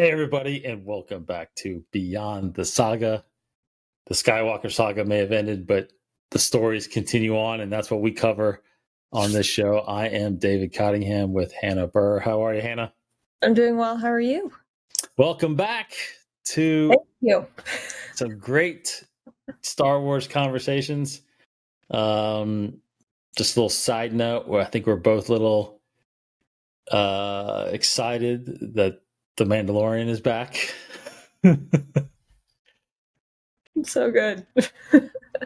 Hey, everybody, and welcome back to Beyond the Saga. The Skywalker saga may have ended, but the stories continue on, and that's what we cover on this show. I am David Cottingham with Hannah Burr. How are you, Hannah? I'm doing well. How are you? Welcome back to Thank you. some great Star Wars conversations. Just a little side note where I think we're both a little excited that The Mandalorian is back. So good.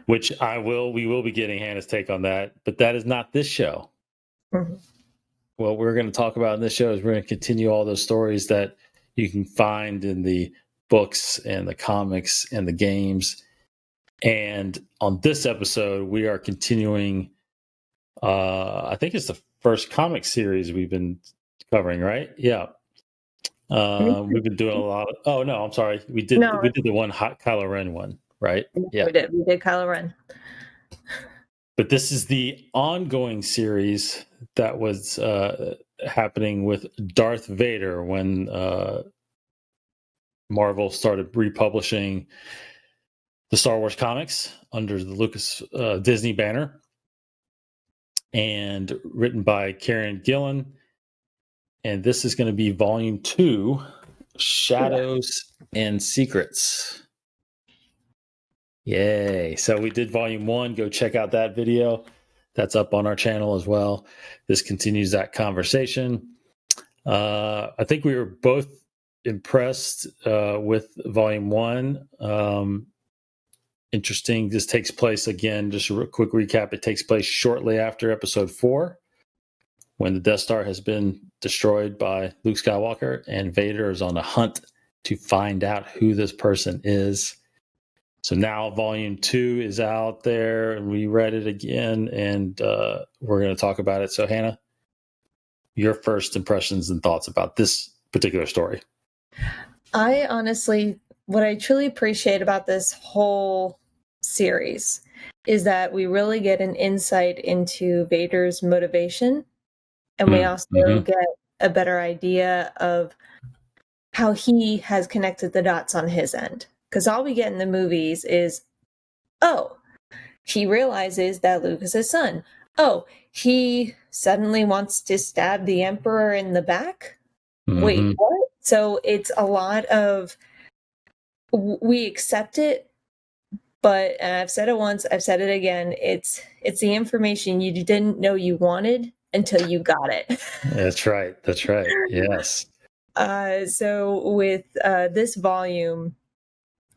Which we will be getting Hannah's take on that, but that is not this show. Mm-hmm. What we're going to talk about in this show is we're going to continue all those stories that you can find in the books and the comics and the games. And on this episode, we are continuing, I think it's the first comic series we've been covering, right? Yeah. We've been doing a lot of, no, I'm sorry. We did the one hot Kylo Ren one, right? Yeah. We did Kylo Ren. But this is the ongoing series that was happening with Darth Vader when Marvel started republishing the Star Wars comics under the Lucas Disney banner, and written by Kieron Gillen. And this is going to be Volume 2, Shadows and Secrets. Yay. So we did Volume 1. Go check out that video. That's up on our channel as well. This continues that conversation. I think we were both impressed with Volume 1. Interesting. This takes place, again, just a quick recap. It takes place shortly after Episode 4, when the Death Star has been destroyed by Luke Skywalker, and Vader is on a hunt to find out who this person is. So now Volume 2 is out there, and we read it again, and we're going to talk about it. So, Hannah, your first impressions and thoughts about this particular story. I honestly, what I truly appreciate about this whole series is that we really get an insight into Vader's motivation, and we also get a better idea of how he has connected the dots on his end. Because all we get in the movies is, he realizes that Luke is his son. He suddenly wants to stab the Emperor in the back? Wait, what? So it's a lot of, we accept it, but, and I've said it once, I've said it again, it's the information you didn't know you wanted until you got it. That's right. Yes. So with this volume,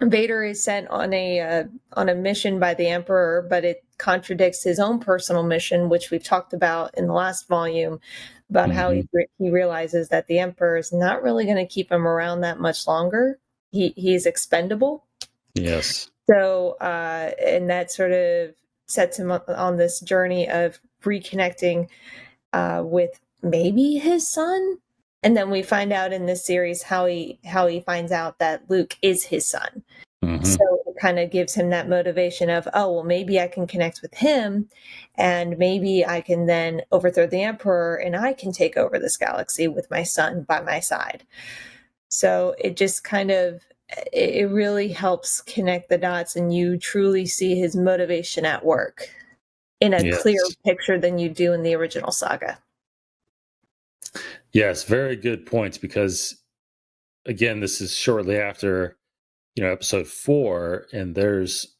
Vader is sent on a mission by the Emperor, but it contradicts his own personal mission, which we've talked about in the last volume, about how he realizes that the Emperor is not really going to keep him around that much longer. He's expendable. Yes. So, and that sort of sets him on this journey of reconnecting with maybe his son. And then we find out in this series how he finds out that Luke is his son. So it kind of gives him that motivation of, maybe I can connect with him, and maybe I can then overthrow the Emperor, and I can take over this galaxy with my son by my side. So it just kind of, it really helps connect the dots, and you truly see his motivation at work in a clearer picture than you do in the original saga. Yes, very good points, because again, this is shortly after, Episode 4, and there's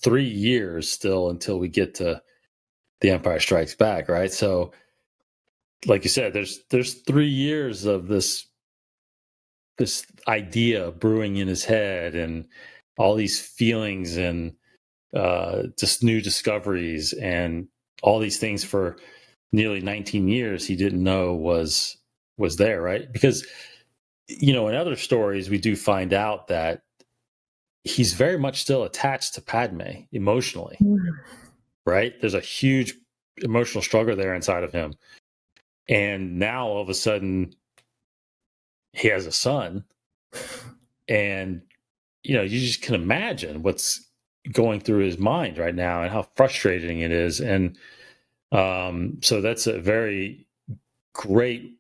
3 years still until we get to The Empire Strikes Back, right? So, like you said, there's 3 years of this idea brewing in his head, and all these feelings, and just new discoveries, and all these things for nearly 19 years he didn't know was there, right? Because, in other stories, we do find out that he's very much still attached to Padme emotionally, right? There's a huge emotional struggle there inside of him. And now all of a sudden he has a son, and, you just can imagine what's going through his mind right now and how frustrating it is. And so that's a very great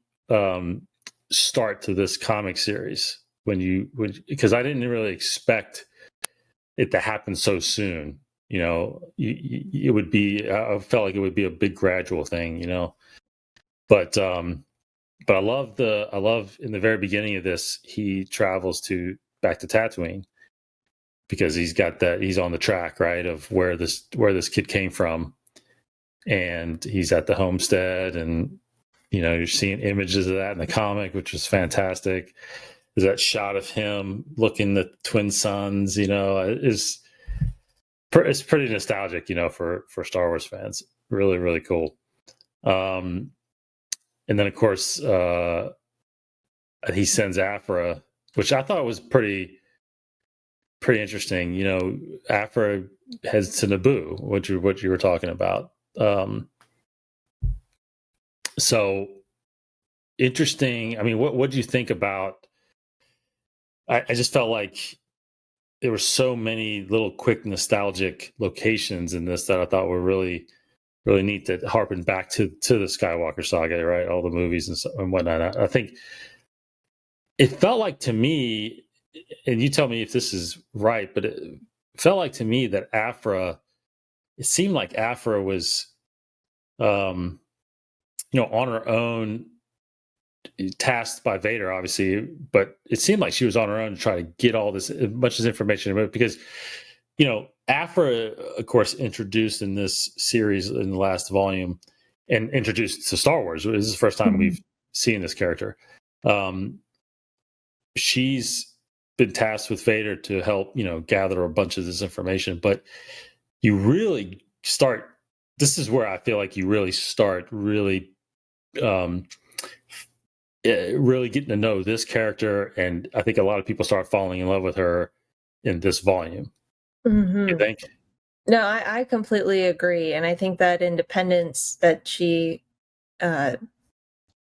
start to this comic series. because I didn't really expect it to happen so soon. It would be. I felt like it would be a big gradual thing. But I love in the very beginning of this, he travels back to Tatooine because he's on the track, right, of where this kid came from, and he's at the homestead, and you're seeing images of that in the comic, which was fantastic. There's that shot of him looking at the twin suns, it's pretty nostalgic, for Star Wars fans. Really, really cool. And then of course he sends Aphra, which I thought was pretty interesting. Aphra heads to Naboo, what you were talking about. So interesting. I mean, what do you think about? I just felt like there were so many little quick nostalgic locations in this that I thought were really, really neat, that harken back to the Skywalker saga, right? All the movies and whatnot. I think it felt like to me, and you tell me if this is right, but it felt like to me that it seemed like Aphra was, on her own, tasked by Vader, obviously, but it seemed like she was on her own to try to get all this much as information, because Aphra, of course, introduced in this series in the last volume and introduced to Star Wars. This is the first time we've seen this character. She's been tasked with Vader to help gather a bunch of this information, but you really start, this is where I feel like you really start really getting to know this character, and I think a lot of people start falling in love with her in this volume. You think? No, I completely agree, and I think that independence that she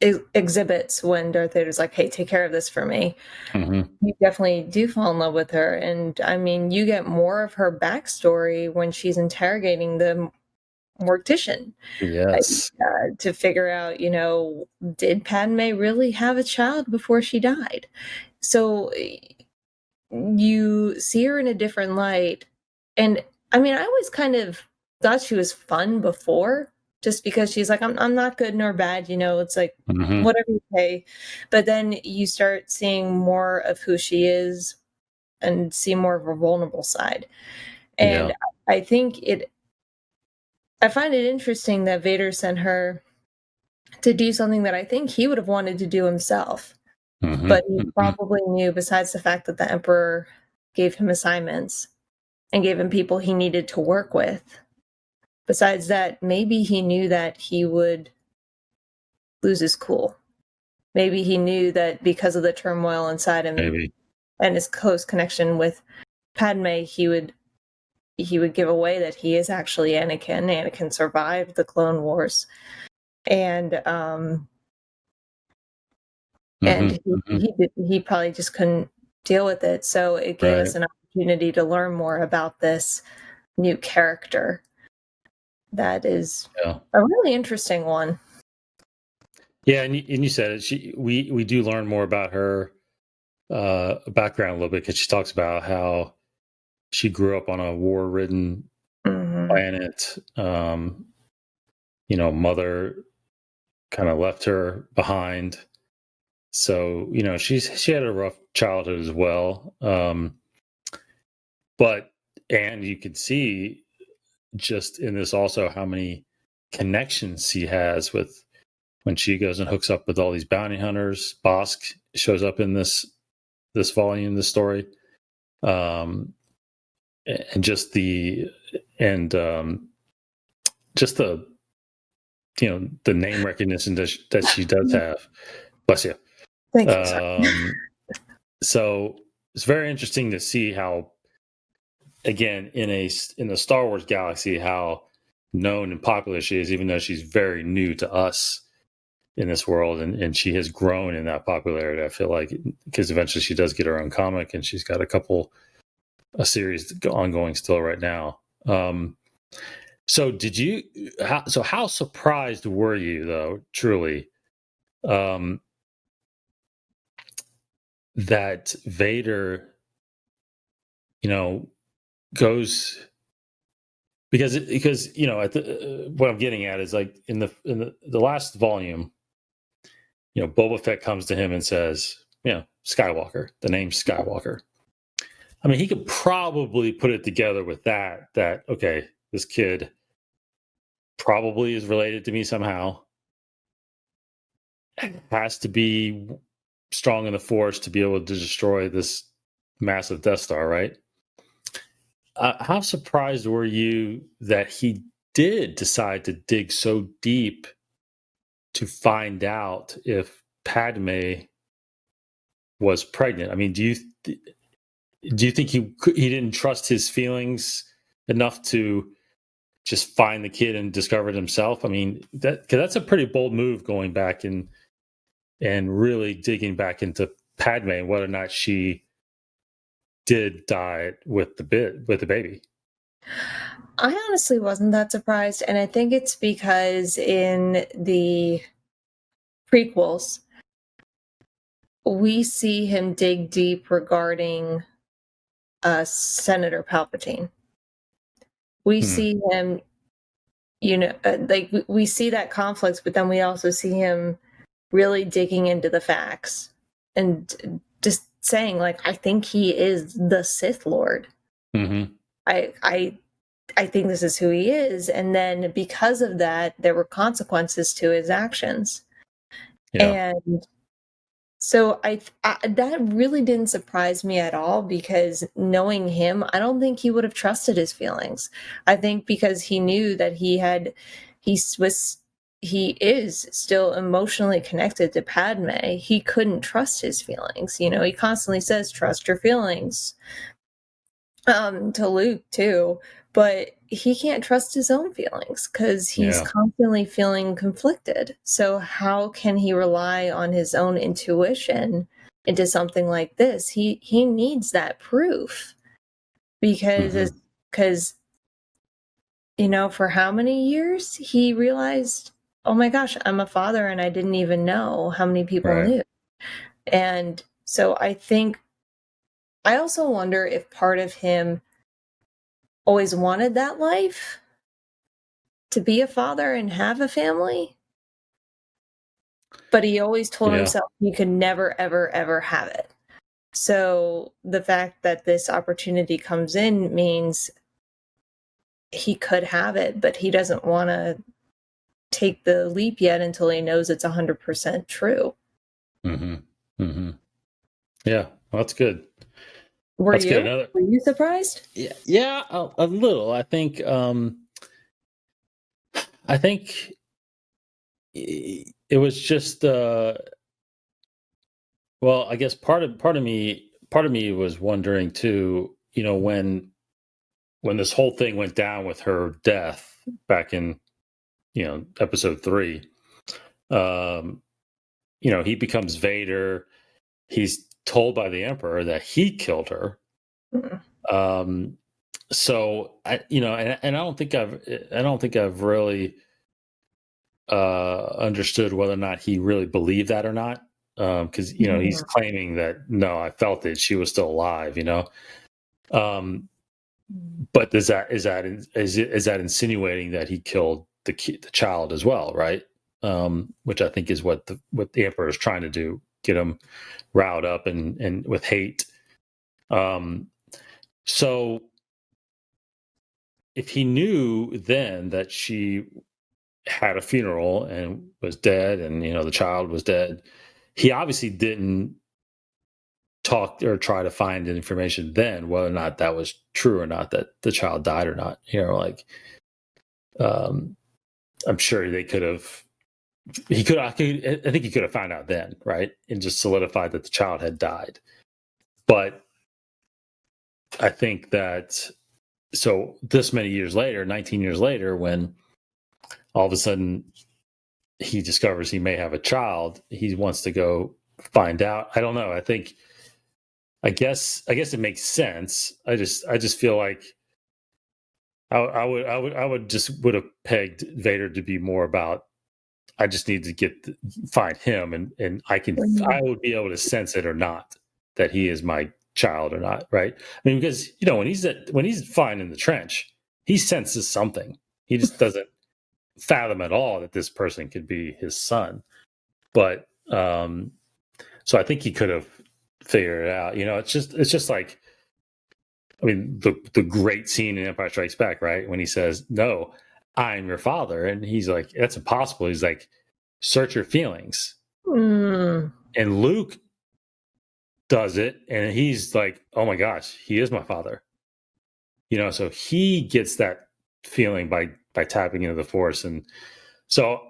exhibits when Darth Vader's like, "Hey, take care of this for me," you definitely do fall in love with her. And I mean, you get more of her backstory when she's interrogating the mortician. Yes. To figure out, did Padme really have a child before she died? So you see her in a different light. And I mean, I always kind of thought she was fun before, just because she's like, I'm not good nor bad, it's like, whatever you say. But then you start seeing more of who she is and see more of her vulnerable side. And I find it interesting that Vader sent her to do something that I think he would have wanted to do himself. But he probably knew, besides the fact that the Emperor gave him assignments and gave him people he needed to work with, besides that, maybe he knew that he would lose his cool. Maybe he knew that because of the turmoil inside him and his close connection with Padme, he would give away that he is actually Anakin. Anakin survived the Clone Wars. And he probably just couldn't deal with it. So it gave us an opportunity to learn more about this new character. That is a really interesting one. Yeah, and you said it. We do learn more about her background a little bit, because she talks about how she grew up on a war-ridden planet. Mother kind of left her behind. So, she had a rough childhood as well. And you could see just in this also how many connections she has with, when she goes and hooks up with all these bounty hunters. Bosk shows up in this volume, this story. And just the the name recognition that she does have. Bless you. Thank you. So it's very interesting to see how, again, in the Star Wars galaxy, how known and popular she is, even though she's very new to us in this world, and she has grown in that popularity. I feel like, because eventually she does get her own comic, and she's got a series ongoing still right now. So how surprised were you, though, truly, that Vader, goes because what I'm getting at is like in the last volume, Boba Fett comes to him and says, Skywalker, the name Skywalker. I mean, he could probably put it together with that okay, this kid probably is related to me somehow, has to be strong in the Force to be able to destroy this massive Death Star, right? How surprised were you that he did decide to dig so deep to find out if Padme was pregnant? I mean, do you think he didn't trust his feelings enough to just find the kid and discover it himself? I mean, because that's a pretty bold move, going back and really digging back into Padme and whether or not she did die with the baby. I honestly wasn't that surprised, and I think it's because in the prequels, we see him dig deep regarding Senator Palpatine. We see him, like we see that conflict, but then we also see him really digging into the facts and just saying, like, I think he is the Sith Lord. Mm-hmm. I think this is who he is. And then because of that, there were consequences to his actions. Yeah. And so that really didn't surprise me at all, because knowing him, I don't think he would have trusted his feelings. I think because he knew that he is still emotionally connected to Padme, he couldn't trust his feelings. He constantly says, trust your feelings, to Luke too, but he can't trust his own feelings because he's constantly feeling conflicted. So how can he rely on his own intuition into something like this? He needs that proof, because for how many years he realized, oh my gosh, I'm a father and I didn't even know how many people knew. And so I also wonder if part of him always wanted that life, to be a father and have a family, but he always told himself he could never, ever, ever have it. So the fact that this opportunity comes in means he could have it, but he doesn't want to take the leap yet until he knows it's 100% true. Mm-hmm. Mm-hmm. Yeah, well, that's good. Were you surprised? Yeah, a little. I think it was just well, I guess part of me was wondering too, when this whole thing went down with her death back in episode 3, he becomes Vader. He's told by the Emperor that he killed her. Mm-hmm. So I don't think I've really understood whether or not he really believed that or not. Because he's claiming that, no, I felt it. She was still alive. But is that insinuating that he killed the child as well, right? Which I think is what the Emperor is trying to do, get him riled up and with hate. So if he knew then that she had a funeral and was dead, and the child was dead, he obviously didn't talk or try to find information then whether or not that was true or not, that the child died or not. I'm sure I think he could have found out then, right, and just solidified that the child had died. But I think that, so this many years later, 19 years later, when all of a sudden he discovers he may have a child, he wants to go find out. I don't know. I guess it makes sense. I just feel like I would have pegged Vader to be more about, I just need to find him, and I would be able to sense it or not. that he is my child or not, right? I mean, because when he's flying in the trench, he senses something. He just doesn't fathom at all that this person could be his son. But so I think he could have figured it out. It's just like, I mean, the great scene in Empire Strikes Back, right? When he says, "No, I'm your father," and he's like, "That's impossible." He's like, "Search your feelings." Mm. And Luke does it, and he's like, "Oh my gosh, he is my father." So he gets that feeling by tapping into the Force, and so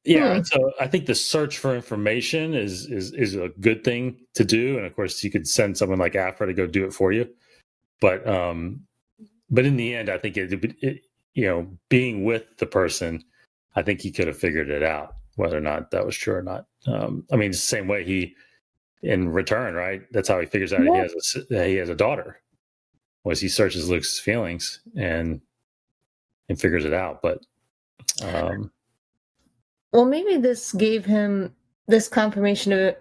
yeah. So I think the search for information is a good thing to do, and of course, you could send someone like Aphra to go do it for you. But in the end, I think being with the person, I think he could have figured it out, whether or not that was true or not. I mean, it's the same way he, in return, right? That's how he figures out he has a daughter. Was he searches Luke's feelings and figures it out? But well, maybe this confirmation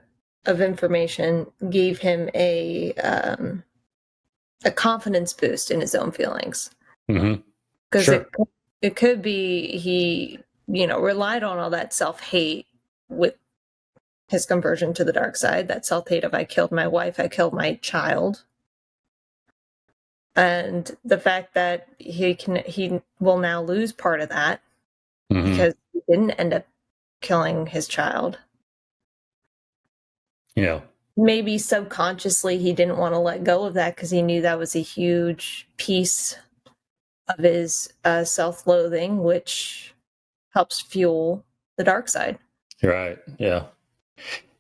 of information gave him a confidence boost in his own feelings. Because it could be he relied on all that self-hate with his conversion to the dark side, that self-hate of I killed my wife, I killed my child, and the fact that he will now lose part of that because he didn't end up killing his child. Maybe subconsciously he didn't want to let go of that because he knew that was a huge piece of his self-loathing, which helps fuel the dark side. Right. Yeah.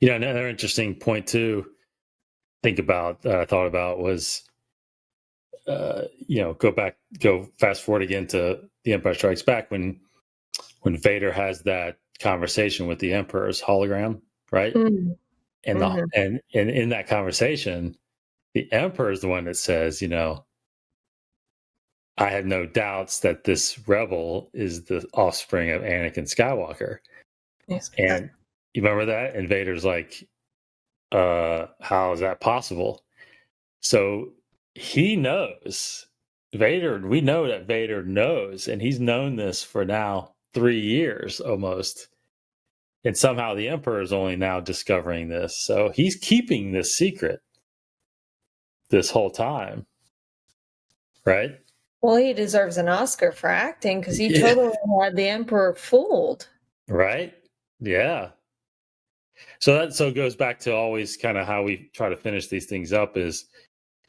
Another interesting point to think about that I thought about was, go fast forward again to The Empire Strikes Back when Vader has that conversation with the Emperor's hologram, right? And and in that conversation, the Emperor is the one that says, I had no doubts that this rebel is the offspring of Anakin Skywalker. Yes. And you remember that? And Vader's like, how is that possible? So he knows. We know that Vader knows, and he's known this for now 3 years almost. And somehow the Emperor is only now discovering this. So he's keeping this secret this whole time. Right? Well, he deserves an Oscar for acting because he totally had the Emperor fooled. Right? Yeah. So it goes back to always kind of how we try to finish these things up is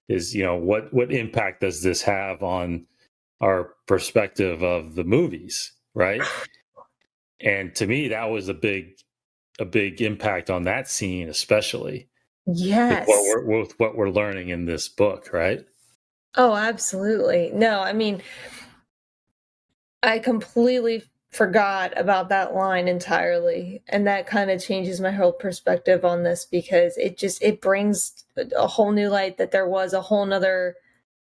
what impact does this have on our perspective of the movies, right? And to me, that was a big impact on that scene, especially. Yes. With what we're learning in this book, right? Oh, absolutely. No, I mean, I completely forgot about that line entirely, and that kind of changes my whole perspective on this because it brings a whole new light that there was a whole nother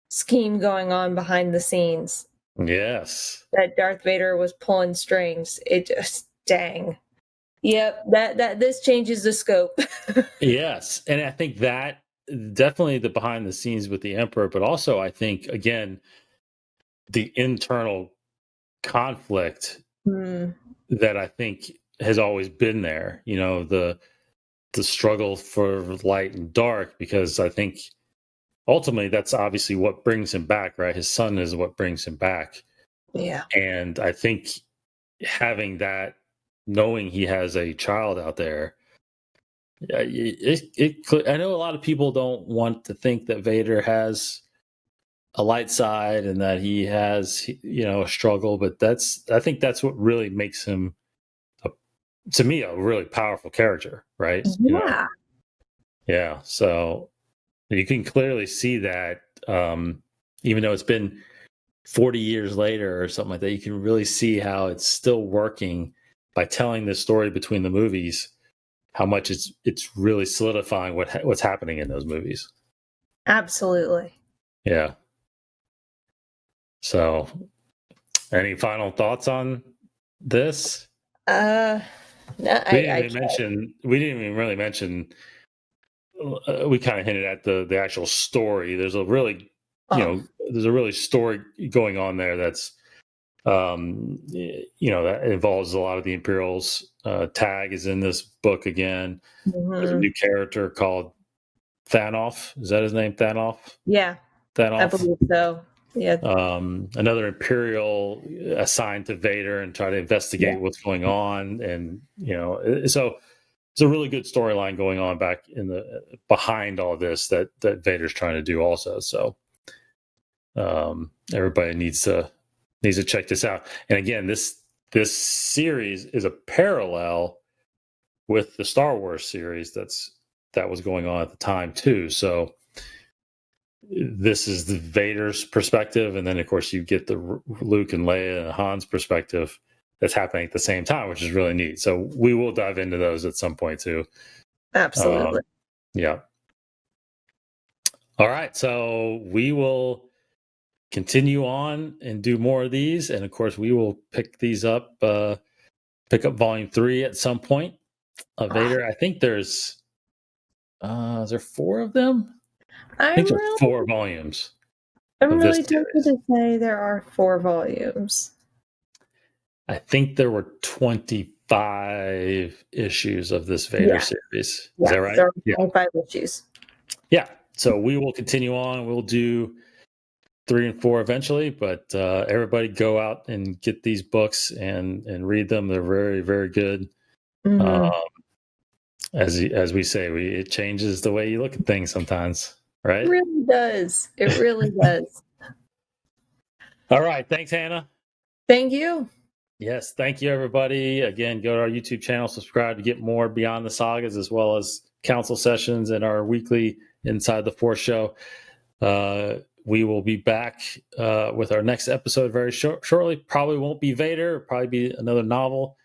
scheme going on behind the scenes. Yes. That Darth Vader was pulling strings. It just dang. Yep, that this changes the scope. Yes, and I think that definitely the behind the scenes with the Emperor, but also I think again the internal conflict that I think has always been there. The struggle for light and dark, because I think ultimately that's obviously what brings him back, right? His son is what brings him back. Yeah. And I think having that, knowing he has a child out there, I know a lot of people don't want to think that Vader has a light side and that he has, a struggle, but I think that's what really makes him, to me, a really powerful character, right? Yeah. Yeah. So you can clearly see that, even though it's been 40 years later or something like that, you can really see how it's still working by telling the story between the movies, how much it's really solidifying what's happening in those movies. Absolutely. Yeah. So any final thoughts on this? No, We didn't even really mention we kind of hinted at the actual story. There's a really, there's a really story going on there that's, that involves a lot of the Imperials. Tag is in this book again. There's a new character called Thanoff. Is that his name? Thanoff? Yeah. Thanoff? I believe so. Yeah. Another Imperial assigned to Vader and try to investigate what's going on. And, so it's a really good storyline going on back behind all this that Vader's trying to do also. So everybody needs to check this out. And again, this series is a parallel with the Star Wars series that was going on at the time too. So this is the Vader's perspective, and then of course you get the Luke and Leia and Han's perspective that's happening at the same time, which is really neat. So we will dive into those at some point too. Absolutely. Yeah. All right. So we will continue on and do more of these. And of course we will pick these up, pick up volume 3 at some point of Vader. I think is there 4 of them? I think there's 4 volumes. I'm really tempted to say there are 4 volumes. I think there were 25 issues of this Vader series. Is that right? There are 25 issues. Yeah. So we will continue on. We'll do 3 and 4 eventually, but everybody go out and get these books and read them. They're very, very good. As we say, it changes the way you look at things sometimes, right? It really does. It really does. All right. Thanks, Hannah. Thank you. Yes. Thank you, everybody. Again, go to our YouTube channel, subscribe to get more Beyond the Sagas, as well as council sessions and our weekly Inside the Force show. We will be back with our next episode very shortly. Probably won't be Vader. It'll probably be another novel,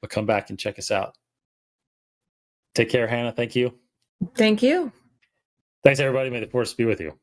but come back and check us out. Take care, Hannah. Thank you. Thank you. Thanks, everybody. May the Force be with you.